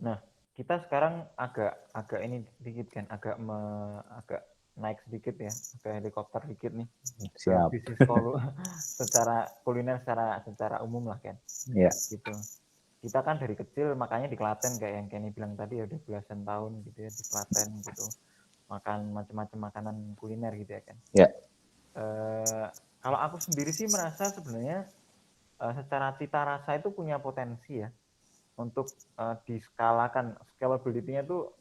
Nah, kita sekarang agak ini dikit kan, agak naik sedikit ya, agak helikopter dikit nih ke Siap. bisnis secara kuliner secara umum lah kan. Ya. Gitu. Kita kan dari kecil makanya di Klaten kayak yang Kenny bilang tadi ya udah belasan tahun gitu ya di Klaten gitu. Makan macam-macam makanan kuliner gitu ya kan. Ya. Kalau aku sendiri sih merasa sebenarnya secara cita rasa itu punya potensi ya untuk diskalakan, scalability-nya tuh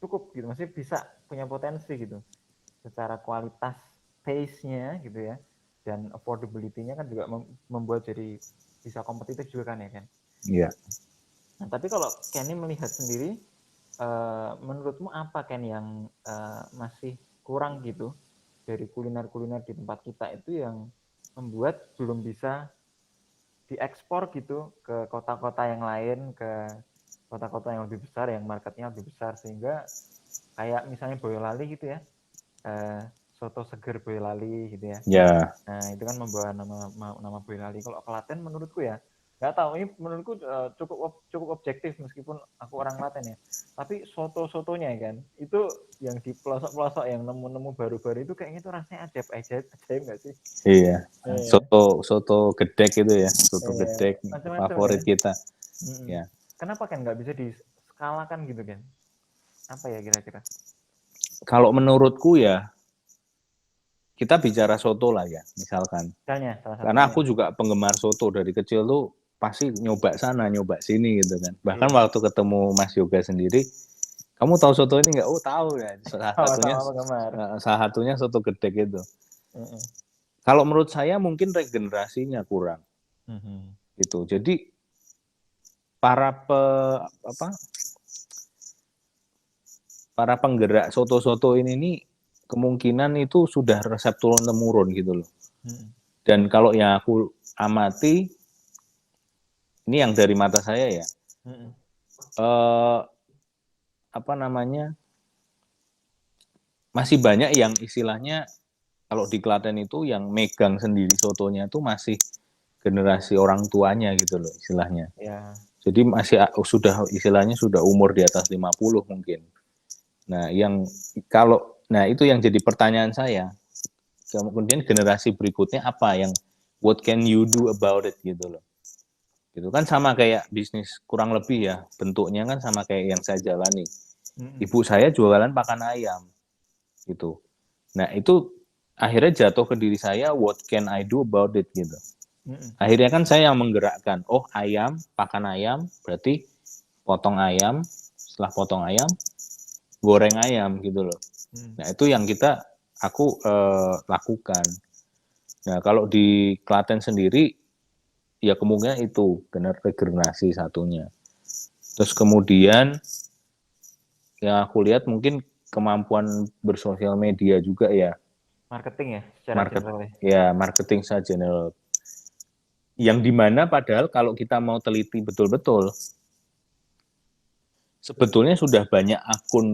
cukup gitu, masih bisa punya potensi gitu secara kualitas taste-nya gitu ya, dan affordability-nya kan juga membuat jadi bisa kompetitif juga kan ya kan. Iya. Nah tapi kalau Kenny melihat sendiri, menurutmu apa Ken yang masih kurang gitu dari kuliner-kuliner di tempat kita itu yang membuat belum bisa diekspor gitu ke kota-kota yang lain, ke kota-kota yang lebih besar, yang marketnya lebih besar, sehingga kayak misalnya Boyolali gitu ya, soto seger Boyolali gitu ya. Ya. Nah itu kan membawa nama Boyolali. Kalau Klaten menurutku ya, nggak tahu, ini menurutku cukup objektif meskipun aku orang Klaten ya. Tapi soto-sotonya kan, itu yang di pelosok-pelosok yang nemu-nemu baru-baru itu kayaknya itu rasanya ajaib nggak sih? Iya. Iya, Soto gedek itu ya, soto gedek macam-macam ya. favorit kita. Mm-mm. Ya. Kenapa kan nggak bisa diskalakan gitu kan? Apa ya kira-kira? Kalau menurutku ya, kita bicara soto lah ya, misalkan. Misalnya salah Karena satunya. aku juga penggemar soto dari kecil tuh pasti nyoba sana, nyoba sini gitu kan. Bahkan Iya. waktu ketemu Mas Yoga sendiri, kamu tahu soto ini nggak? Oh tahu ya. Sama-sama penggemar. Salah satunya soto gedek itu. Mm-mm. Kalau menurut saya mungkin regenerasinya kurang Mhm. gitu. Jadi para apa para penggerak soto-soto ini nih kemungkinan itu sudah resep turun temurun gitu loh. Mm-mm. Dan kalau yang aku amati, ini yang dari mata saya ya, Mm-mm. eh, apa namanya, masih banyak yang istilahnya kalau di Klaten itu yang megang sendiri sotonya itu masih generasi orang tuanya gitu loh istilahnya. Ya. Jadi masih sudah istilahnya sudah umur di atas 50 mungkin. Nah, itu yang jadi pertanyaan saya. Kemudian generasi berikutnya apa yang what can you do about it gitu loh. Itu kan sama kayak bisnis kurang lebih ya, bentuknya kan sama kayak yang saya jalani. Mm-mm. Ibu saya jualan pakan ayam gitu. Nah, itu akhirnya jatuh ke diri saya, what can I do about it gitu. Mm-mm. Akhirnya kan saya yang menggerakkan, oh ayam, pakan ayam, berarti potong ayam, setelah potong ayam, goreng ayam gitu loh. Mm-mm. Nah itu yang aku lakukan. Nah kalau di Klaten sendiri, ya kemungkinan itu benar regenerasi satunya. Terus kemudian yang aku lihat mungkin kemampuan bersosial media juga ya, Marketing ya secara general ya. marketing saja general. Yang dimana padahal kalau kita mau teliti betul-betul, sebetulnya sudah banyak akun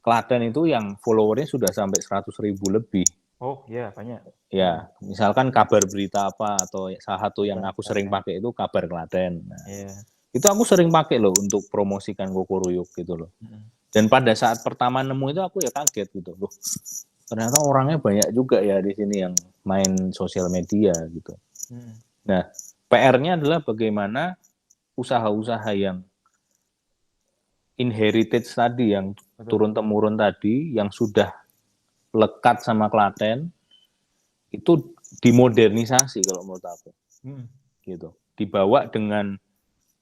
Klaten itu yang followernya sudah sampai 100.000 lebih. Oh ya banyak. Mm-mm. Ya, misalkan kabar berita apa atau salah satu yang Kabar aku sering Klaten. pakai itu kabar Klaten. Nah, Iya. itu aku sering pakai loh untuk promosikan Kokoruyuk gitu loh. Mm-mm. Dan pada saat pertama nemu itu aku ya kaget gitu loh. Ternyata orangnya banyak juga ya di sini yang main sosial media gitu. Mm-mm. Nah, PR-nya adalah bagaimana usaha-usaha yang inherited tadi, yang Betul. turun temurun tadi, yang sudah lekat sama Klaten, itu dimodernisasi kalau menurut aku Mm-mm. gitu, dibawa dengan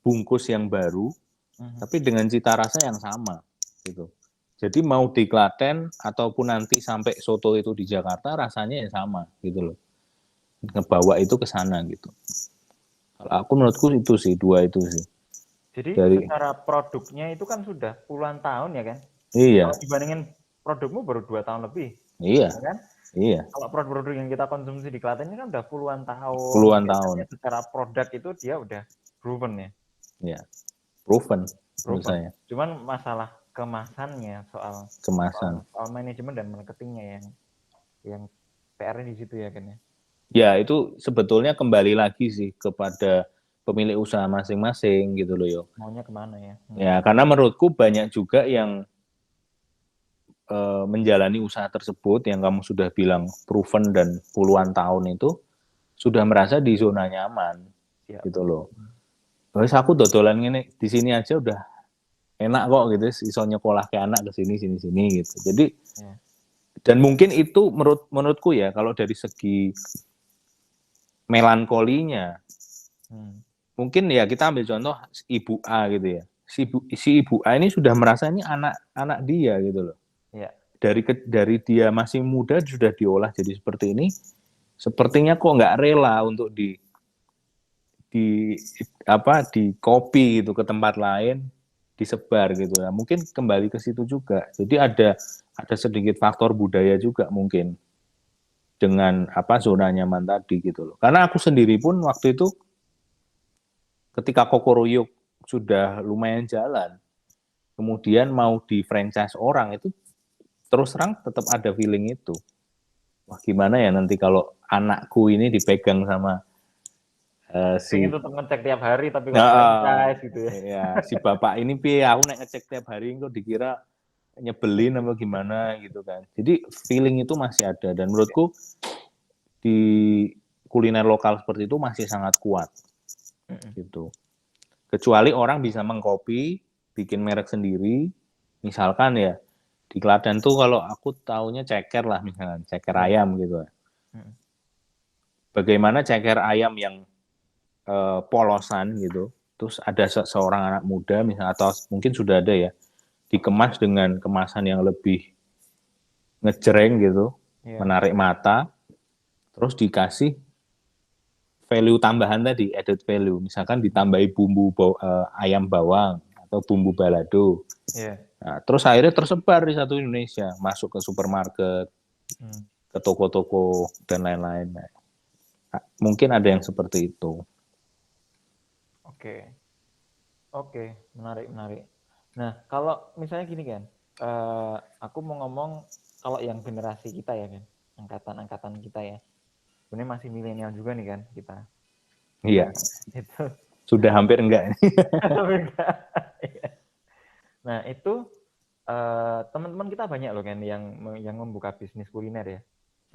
bungkus yang baru Mm-mm. tapi dengan cita rasa yang sama gitu. Jadi mau di Klaten ataupun nanti sampai soto itu di Jakarta rasanya ya sama gitu loh, ngebawa itu ke sana gitu. Kalau aku menurutku itu sih, dua itu sih Jadi dari. secara produknya itu kan sudah puluhan tahun ya kan. Iya. Kalau dibandingin produkmu baru 2 tahun lebih, Iya. ya kan? Iya. Kalau produk-produk yang kita konsumsi di Klaten ini kan udah puluhan tahun, Puluhan berarti tahun. artinya secara produk itu dia udah proven ya. Ya, proven menurut Proven. saya. Cuman masalah kemasannya, soal soal, Kemasan. soal manajemen dan marketingnya yang PR-nya di situ ya kan ya. Ya itu sebetulnya kembali lagi sih kepada pemilik usaha masing-masing gitu loh yo. Maunya kemana ya? Ya, karena menurutku banyak juga yang menjalani usaha tersebut yang kamu sudah bilang proven dan puluhan tahun itu sudah merasa di zona nyaman Siap. gitu loh. Terus aku dodolan ini di sini aja udah enak kok gitu, iso nyekolah ke anak ke sini sini sini gitu. Jadi Ya. dan mungkin itu menurutku ya kalau dari segi melankolinya mungkin ya kita ambil contoh ibu A gitu ya. Si ibu A ini sudah merasa ini anak dia gitu loh. Ya. Dari dia masih muda sudah diolah jadi seperti ini. Sepertinya kok nggak rela untuk di copy gitu ke tempat lain, disebar gitu ya. Mungkin kembali ke situ juga. Jadi ada sedikit faktor budaya juga mungkin dengan zona nyaman tadi gitu loh. Karena aku sendiri pun waktu itu ketika Kokoruyuk sudah lumayan jalan, kemudian mau di franchise orang itu terus terang tetap ada feeling itu. Wah gimana ya nanti kalau anakku ini dipegang sama si Pengen tetap ngecek tiap hari tapi kok franchise gitu ya. ya si bapak ini piye aku nek ngecek tiap hari kok dikira nyebelin apa gimana gitu kan. Jadi feeling itu masih ada dan menurutku di kuliner lokal seperti itu masih sangat kuat gitu. Kecuali orang bisa mengcopy, bikin merek sendiri, misalkan ya di Klaten tuh kalau aku taunya ceker lah misalkan, ceker ayam gitu. Bagaimana ceker ayam yang polosan gitu, terus ada seorang anak muda misalnya atau mungkin sudah ada ya, dikemas dengan kemasan yang lebih ngejreng gitu, menarik mata, terus dikasih value tambahan tadi, added value. Misalkan ditambahi bumbu ayam bawang atau bumbu balado. Nah, terus akhirnya tersebar di satu Indonesia, masuk ke supermarket, ke toko-toko dan lain-lain. Nah, mungkin ada yang seperti itu. Oke, menarik. Nah, kalau misalnya gini kan, aku mau ngomong kalau yang generasi kita ya kan, angkatan kita ya, sebenarnya masih milenial juga nih kan kita. Iya. Itu sudah hampir enggak. Nah, itu teman-teman kita banyak loh kan yang membuka bisnis kuliner ya.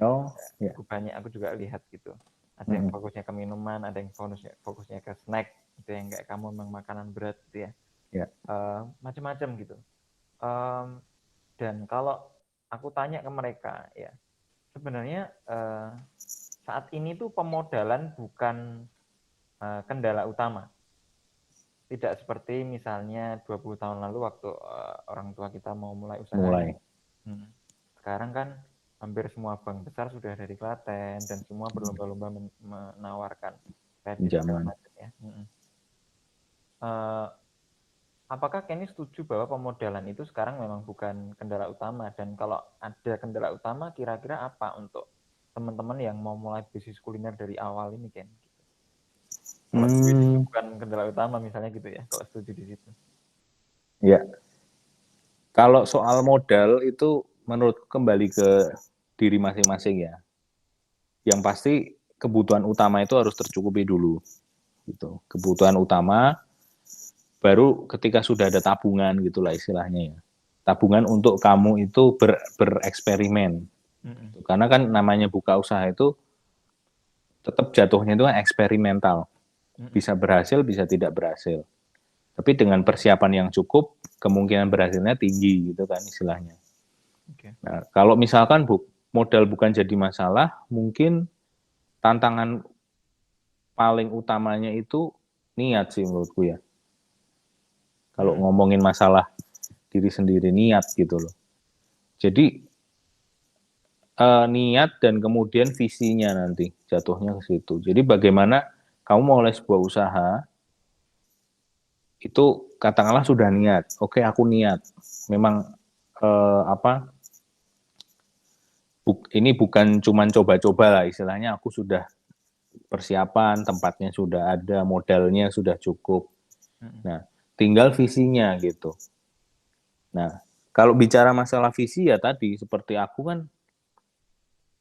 Oh, iya. Banyak aku juga lihat gitu. Ada yang fokusnya ke minuman, ada yang fokusnya ke snack, itu yang kayak kamu memang makanan berat gitu ya. Macam-macam gitu. Dan kalau aku tanya ke mereka ya, sebenarnya saat ini tuh pemodalan bukan kendala utama. Tidak seperti misalnya 20 tahun lalu waktu orang tua kita mau mulai usaha. Sekarang kan hampir semua bank besar sudah ada di Klaten dan semua berlomba-lomba menawarkan kredit segala macam ya. Apakah Kenny setuju bahwa pemodalan itu sekarang memang bukan kendala utama, dan kalau ada kendala utama kira-kira apa untuk teman-teman yang mau mulai bisnis kuliner dari awal ini, Ken? Kalau itu bukan kendala utama misalnya gitu ya, kalau setuju di situ. Ya. Kalau soal modal itu menurut kembali ke diri masing-masing ya. Yang pasti kebutuhan utama itu harus tercukupi dulu. Gitu. Kebutuhan utama baru ketika sudah ada tabungan gitulah istilahnya ya. Tabungan untuk kamu itu bereksperimen. Karena kan namanya buka usaha itu tetap jatuhnya itu kan eksperimental. Bisa berhasil, bisa tidak berhasil. Tapi dengan persiapan yang cukup, kemungkinan berhasilnya tinggi gitu kan istilahnya. Nah, kalau misalkan modal bukan jadi masalah, mungkin tantangan paling utamanya itu niat sih menurutku ya. Kalau ngomongin masalah diri sendiri, niat gitu loh. Jadi niat dan kemudian visinya nanti jatuhnya ke situ. Jadi bagaimana kamu mulai sebuah usaha, itu katakanlah sudah niat. Oke, aku niat. Memang ini bukan cuma coba-coba lah istilahnya, aku sudah persiapan, tempatnya sudah ada, modalnya sudah cukup. Nah, tinggal visinya gitu. Nah, kalau bicara masalah visi ya tadi, seperti aku kan,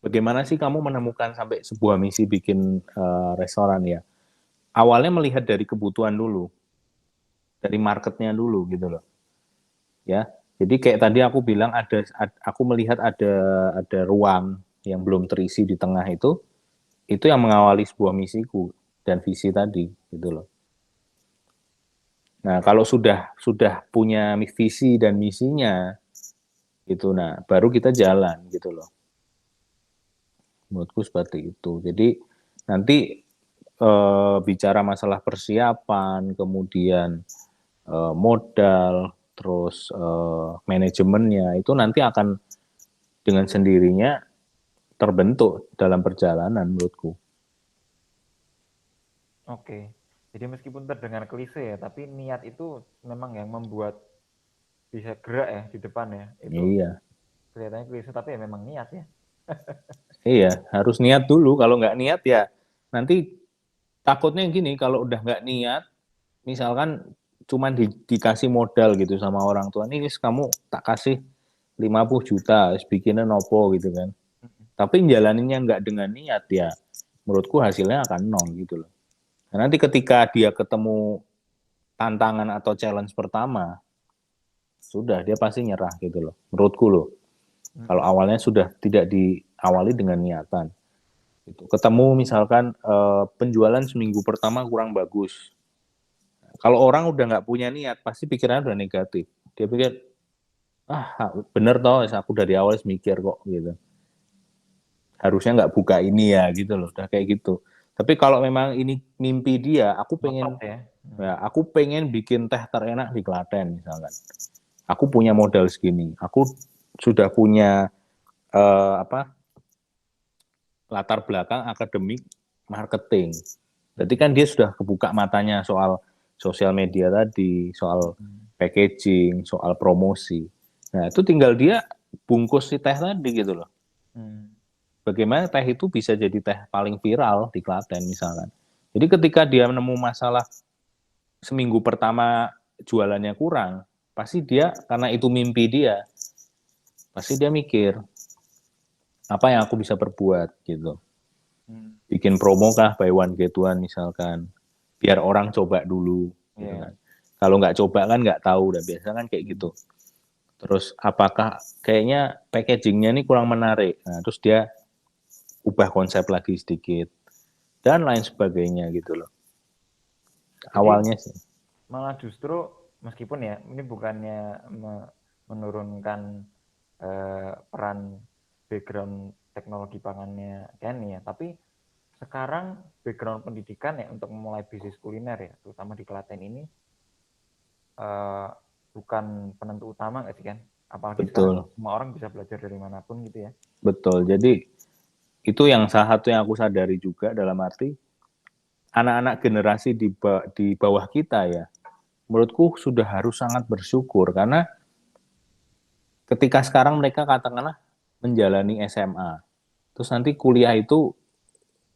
bagaimana sih kamu menemukan sampai sebuah misi bikin restoran ya? awalnya melihat dari kebutuhan dulu, dari marketnya dulu gitu loh. Ya, jadi kayak tadi aku bilang aku melihat ada ruang yang belum terisi di tengah itu yang mengawali sebuah misiku dan visi tadi gitu loh. Nah, kalau sudah punya visi dan misinya gitu, nah baru kita jalan gitu loh. Menurutku seperti itu. Jadi nanti bicara masalah persiapan, kemudian modal, terus manajemennya itu nanti akan dengan sendirinya terbentuk dalam perjalanan menurutku. Oke. Jadi meskipun terdengar klise ya, tapi niat itu memang yang membuat bisa gerak ya di depan ya. Itu Iya, kelihatannya klise tapi ya memang niat ya. iya harus niat dulu. Kalau nggak niat ya nanti takutnya gini, kalau udah nggak niat, misalkan cuman dikasih modal gitu sama orang tua, nih kamu tak kasih 50 juta, bikinnya nopo gitu kan. Tapi jalaninnya nggak dengan niat ya, menurutku hasilnya akan nol gitu loh. Nah, nanti ketika dia ketemu tantangan atau challenge pertama, sudah dia pasti nyerah gitu loh. Menurutku loh, kalau awalnya sudah tidak diawali dengan niatan. Gitu. Ketemu misalkan penjualan seminggu pertama kurang bagus. Kalau orang udah nggak punya niat, pasti pikirannya udah negatif. Dia pikir, bener toh, aku dari awal mikir kok gitu. Harusnya nggak buka ini ya gitu loh, udah kayak gitu. Tapi kalau memang ini mimpi dia, Ngotot ya. aku pengen bikin teh terenak di Klaten misalkan. Aku punya modal segini, aku sudah punya apa latar belakang akademik marketing. Berarti kan dia sudah kebuka matanya soal sosial media tadi, soal packaging, soal promosi. Nah, itu tinggal dia bungkus si teh tadi gitu loh. Bagaimana teh itu bisa jadi teh paling viral di Klaten misalkan. Jadi ketika dia menemu masalah seminggu pertama jualannya kurang, pasti dia, karena itu mimpi dia, pasti dia mikir, apa yang aku bisa perbuat gitu. Bikin promo kah, buy one get one misalkan, biar orang coba dulu gitu kan. Kalau nggak coba kan nggak tahu, dan biasa kan kayak gitu. Terus apakah kayaknya packagingnya ini kurang menarik, nah terus dia ubah konsep lagi sedikit dan lain sebagainya gitu loh. Jadi Awalnya sih malah justru meskipun ya ini bukannya menurunkan peran background teknologi pangannya Kenny ya, tapi sekarang background pendidikan ya untuk memulai bisnis kuliner ya, terutama di Klaten ini bukan penentu utama nggak sih kan? Apalagi sekarang betul, semua orang bisa belajar dari manapun gitu ya. betul. Jadi itu yang salah satu yang aku sadari juga, dalam arti anak-anak generasi di bawah kita ya, menurutku sudah harus sangat bersyukur, karena ketika sekarang mereka katakanlah menjalani SMA, terus nanti kuliah itu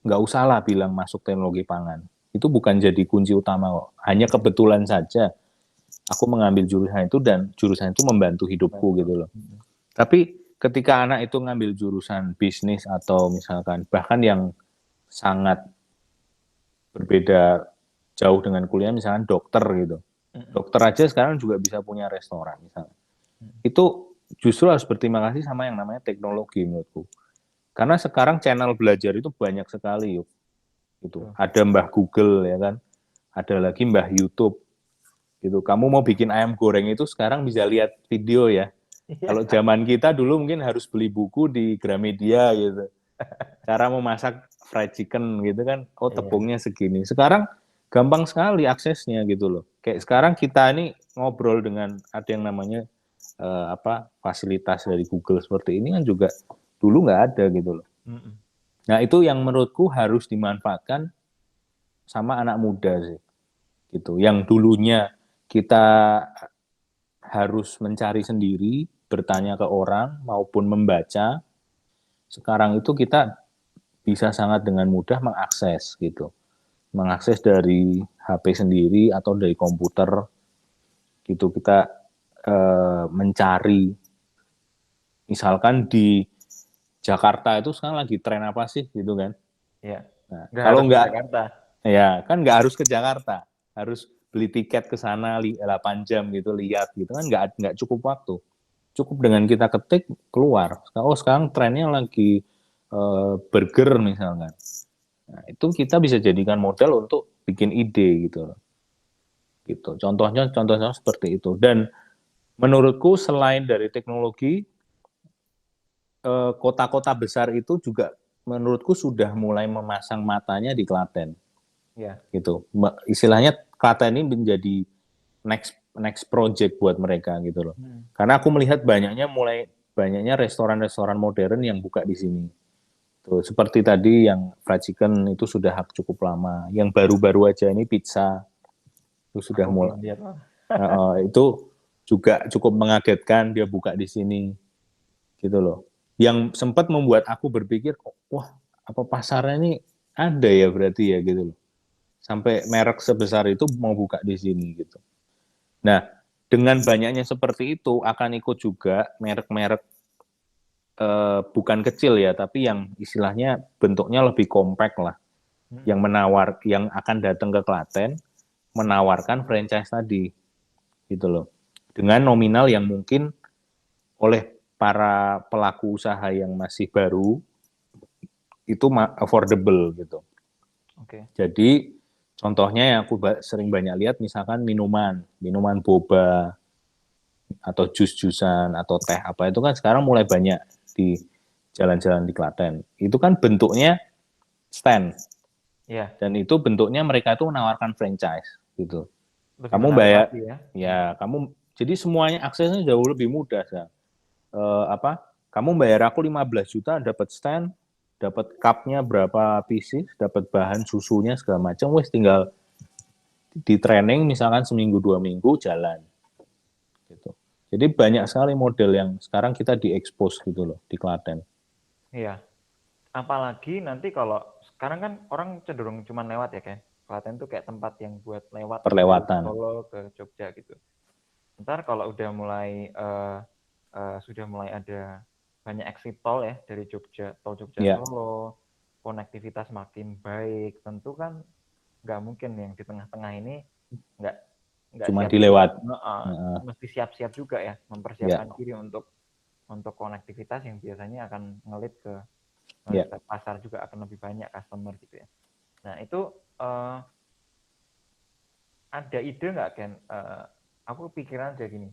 nggak usah lah bilang masuk teknologi pangan. Itu bukan jadi kunci utama kok. Hanya kebetulan saja aku mengambil jurusan itu dan jurusan itu membantu hidupku gitu loh. Tapi ketika anak itu ngambil jurusan bisnis atau misalkan bahkan yang sangat berbeda jauh dengan kuliah, misalkan dokter gitu. Dokter aja sekarang juga bisa punya restoran misalnya. Itu justru harus berterima kasih sama yang namanya teknologi menurutku. Karena sekarang channel belajar itu banyak sekali yuk. Gitu. Ada Mbah Google ya kan. Ada lagi Mbah YouTube. Gitu. Kamu mau bikin ayam goreng itu sekarang bisa lihat video ya. Kalau zaman kita dulu mungkin harus beli buku di Gramedia gitu. Cara memasak fried chicken gitu kan. Oh, tepungnya segini. Sekarang gampang sekali aksesnya gitu loh. Kayak sekarang kita ini ngobrol dengan ada yang namanya fasilitas dari Google seperti ini kan juga dulu nggak ada gitu loh. Nah, itu yang menurutku harus dimanfaatkan sama anak muda sih. Gitu. Yang dulunya kita harus mencari sendiri, bertanya ke orang maupun membaca. Sekarang itu kita bisa sangat dengan mudah mengakses gitu. Mengakses dari HP sendiri atau dari komputer gitu. Kita mencari, misalkan di Jakarta itu sekarang lagi tren apa sih gitu kan. Iya. Nah, Nggak kalau harus di nggak Jakarta. Ya, kan nggak harus ke Jakarta, harus beli tiket ke sana 8 jam gitu, lihat gitu kan nggak cukup waktu. Cukup dengan kita ketik keluar. Oh sekarang trennya lagi burger misalkan. Nah, itu kita bisa jadikan modal untuk bikin ide gitu. Gitu. Contohnya seperti itu. Dan menurutku selain dari teknologi, kota-kota besar itu juga menurutku sudah mulai memasang matanya di Klaten. Ya. Gitu. Istilahnya Klaten ini menjadi next project buat mereka gitu loh. Karena aku melihat banyaknya restoran-restoran modern yang buka di sini. Tuh, seperti tadi yang fried chicken itu sudah cukup lama. Yang baru-baru aja ini pizza itu sudah Aku mulai. belum lihat. Itu juga cukup mengagetkan dia buka di sini gitu loh. Yang sempat membuat aku berpikir, wah apa pasarnya ini ada ya berarti ya gitu loh. Sampai merek sebesar itu mau buka di sini gitu. Nah, dengan banyaknya seperti itu akan ikut juga merek-merek bukan kecil ya, tapi yang istilahnya bentuknya lebih kompak lah, yang akan datang ke Klaten menawarkan franchise tadi, gitu loh, dengan nominal yang mungkin oleh para pelaku usaha yang masih baru itu affordable gitu. Oke. Jadi contohnya yang aku sering banyak lihat misalkan minuman boba atau jus-jusan atau teh apa itu kan sekarang mulai banyak di jalan-jalan di Klaten. Itu kan bentuknya stand. Ya. Dan itu bentuknya mereka itu menawarkan franchise gitu. Lebih Kamu menarik bayar lagi ya. ya kamu jadi semuanya aksesnya jauh lebih mudah ya. Apa? Kamu bayar aku 15 juta dapat stand, dapat cupnya berapa pieces, dapat bahan susunya segala macam, wes tinggal di training misalkan seminggu 2 minggu jalan gitu. Jadi banyak sekali model yang sekarang kita diekspos gitu loh di Klaten. Iya. Apalagi nanti kalau sekarang kan orang cenderung cuma lewat ya kan. Klaten tuh kayak tempat yang buat lewat dari Perlewatan. Solo ke Jogja gitu. Ntar kalau udah mulai sudah mulai ada banyak exit tol ya dari Jogja, tol Jogja Ya, Solo, konektivitas makin baik, tentu kan nggak mungkin yang di tengah-tengah ini nggak cuma siap-siap, dilewat. mesti siap-siap juga ya, Ya, mempersiapkan diri untuk konektivitas yang biasanya akan ngelit ke ya. pasar juga akan lebih banyak customer gitu ya. Nah itu ada ide nggak Ken? Aku pikiran aja gini,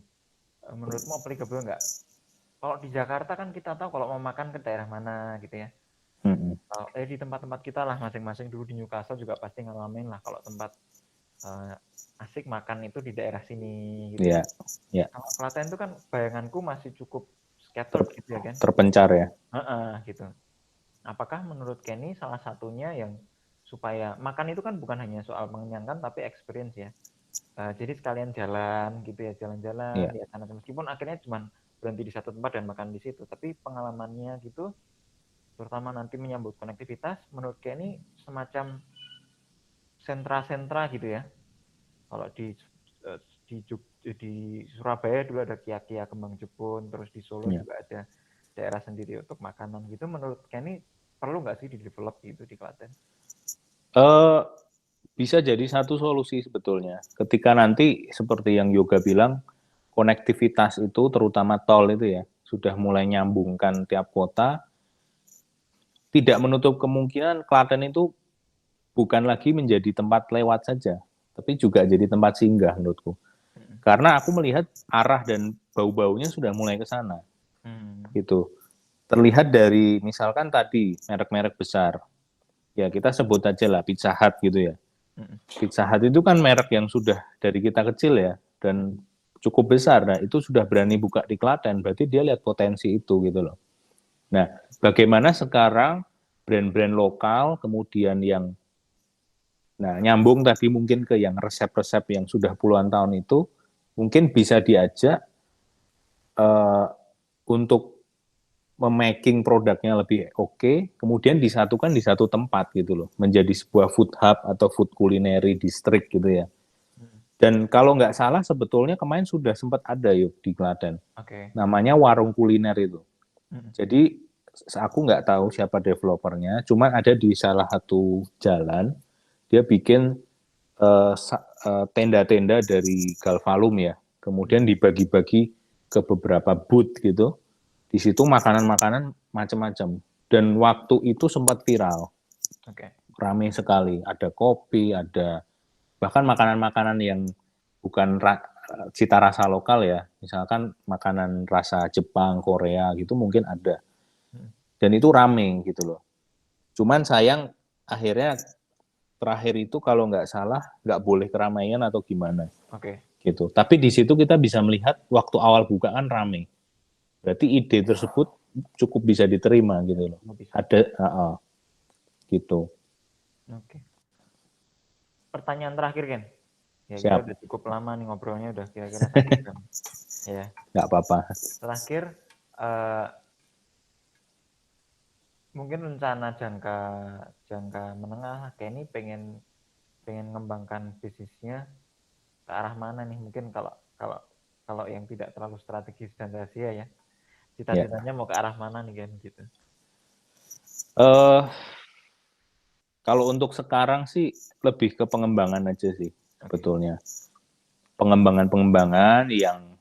menurutmu applicable nggak? Kalau di Jakarta kan kita tahu kalau mau makan ke daerah mana gitu ya. Di tempat-tempat kita lah masing-masing dulu di Newcastle juga pasti ngalamin lah kalau tempat asik makan itu di daerah sini gitu ya. Ya. Kalau Klaten itu kan bayanganku masih cukup scattered gitu ya kan. Terpencar ya. Gitu. Apakah menurut Kenny salah satunya yang supaya makan itu kan bukan hanya soal mengenyangkan tapi experience ya. Jadi sekalian jalan gitu ya, jalan-jalan lihat sana meskipun akhirnya cuma berhenti di satu tempat dan makan di situ, tapi pengalamannya gitu terutama nanti menyambut konektivitas menurut Kenny semacam sentra-sentra gitu ya. Kalau di Surabaya dulu ada Kia Kembang Jepun, terus di Solo juga ada daerah sendiri untuk makanan gitu. Menurut Kenny perlu nggak sih di develop gitu di Klaten? Bisa jadi satu solusi sebetulnya. Ketika nanti seperti yang Yoga bilang, konektivitas itu terutama tol itu ya sudah mulai nyambungkan tiap kota. Tidak menutup kemungkinan Klaten itu bukan lagi menjadi tempat lewat saja, tapi juga jadi tempat singgah menurutku. Karena aku melihat arah dan bau-baunya sudah mulai ke sana. Gitu. Terlihat dari misalkan tadi merek-merek besar. Ya kita sebut aja lah Pizza Hut gitu ya. Pizza Hut itu kan merek yang sudah dari kita kecil ya dan cukup besar. Nah, itu sudah berani buka di Klaten, berarti dia lihat potensi itu gitu loh. Nah, bagaimana sekarang brand-brand lokal kemudian yang nyambung tadi mungkin ke yang resep-resep yang sudah puluhan tahun itu mungkin bisa diajak untuk memaking produknya lebih oke, kemudian disatukan di satu tempat gitu loh, menjadi sebuah food hub atau food culinary district gitu ya. Dan kalau nggak salah sebetulnya kemarin sudah sempat ada yuk di Klaten, namanya warung kuliner itu. Jadi aku nggak tahu siapa developernya, cuma ada di salah satu jalan dia bikin tenda-tenda dari galvalum ya, kemudian dibagi-bagi ke beberapa booth gitu. Di situ makanan-makanan macam-macam. Dan waktu itu sempat viral. Oke. Ramai sekali. Ada kopi, ada bahkan makanan-makanan yang bukan cita rasa lokal ya. Misalkan makanan rasa Jepang, Korea gitu mungkin ada. Dan itu rame gitu loh. Cuman sayang akhirnya terakhir itu kalau nggak salah nggak boleh keramaian atau gimana. Oke. Gitu. Tapi di situ kita bisa melihat waktu awal buka kan rame. Berarti ide tersebut cukup bisa diterima gitu loh. Ada gitu. Oke. Pertanyaan terakhir Ken. Ya kita Siap. udah cukup lama nih ngobrolnya, udah kira-kira 1 jam. Ya. Nggak apa-apa. Terakhir, mungkin rencana jangka menengah kayak ini pengen mengembangkan bisnisnya ke arah mana nih? Mungkin kalau yang tidak terlalu strategis dan rahasia ya, cita-citanya mau ke arah mana nih Ken gitu? Kalau untuk sekarang sih lebih ke pengembangan aja sih sebetulnya. Pengembangan yang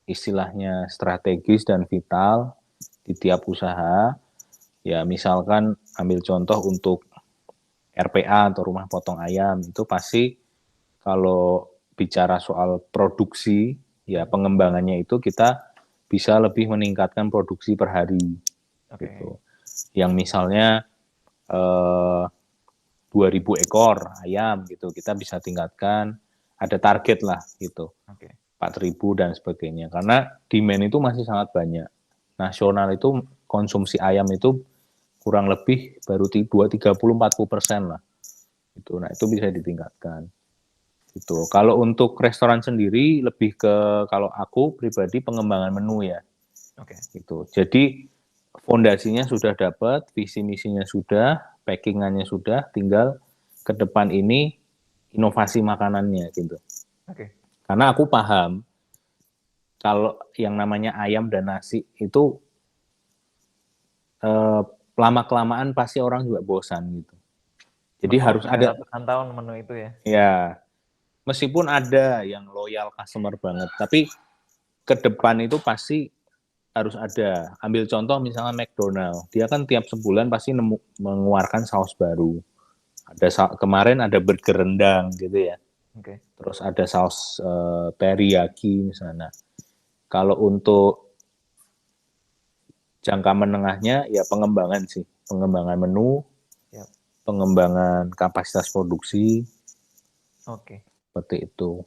istilahnya strategis dan vital di tiap usaha. Ya misalkan ambil contoh untuk RPA atau rumah potong ayam, itu pasti kalau bicara soal produksi, ya pengembangannya itu kita bisa lebih meningkatkan produksi per hari. Gitu. Yang misalnya 2.000 ekor ayam gitu, kita bisa tingkatkan, ada target lah gitu. 4.000 dan sebagainya. Karena demand itu masih sangat banyak. Nasional itu konsumsi ayam itu kurang lebih baru 30-40% lah. Gitu. Nah, itu bisa ditingkatkan. Gitu. Kalau untuk restoran sendiri lebih ke kalau aku pribadi pengembangan menu ya. Gitu. Jadi fondasinya sudah dapat, visi misinya sudah, packingannya sudah, tinggal ke depan ini inovasi makanannya gitu. Karena aku paham kalau yang namanya ayam dan nasi itu lama kelamaan pasti orang juga bosan gitu. Jadi harus ada ratusan tahun menu itu ya. Ya, meskipun ada yang loyal customer banget, tapi ke depan itu pasti harus ada. Ambil contoh misalnya McDonald, dia kan tiap sebulan pasti mengeluarkan saus baru. Kemarin ada burger rendang gitu ya. Terus ada saus teriyaki misalnya. Kalau untuk jangka menengahnya ya pengembangan sih, pengembangan menu, pengembangan kapasitas produksi. Seperti itu.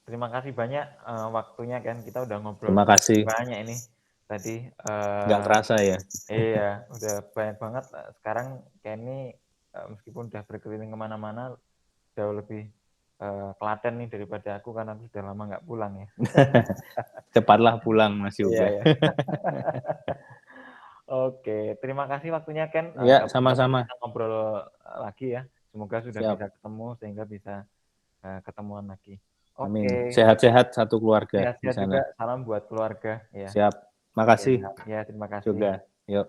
Terima kasih banyak waktunya kan, kita udah ngobrol Terima kasih. banyak ini tadi. Nggak terasa ya. Iya, udah banyak banget. Sekarang Kenny meskipun udah berkeliling kemana-mana jauh lebih telaten nih daripada aku, karena aku sudah lama nggak pulang ya. Cepatlah pulang Mas Yoga. Iya. Oke, terima kasih waktunya Ken. Ya, sama-sama. Kita ngobrol lagi ya. Semoga sudah Siap. bisa ketemu sehingga bisa ketemuan lagi. Amin. Sehat-sehat satu keluarga di Sehat-sehat sana. juga. Salam buat keluarga. Ya. Siap. Makasih. Ya, terima kasih. Juga. Yuk.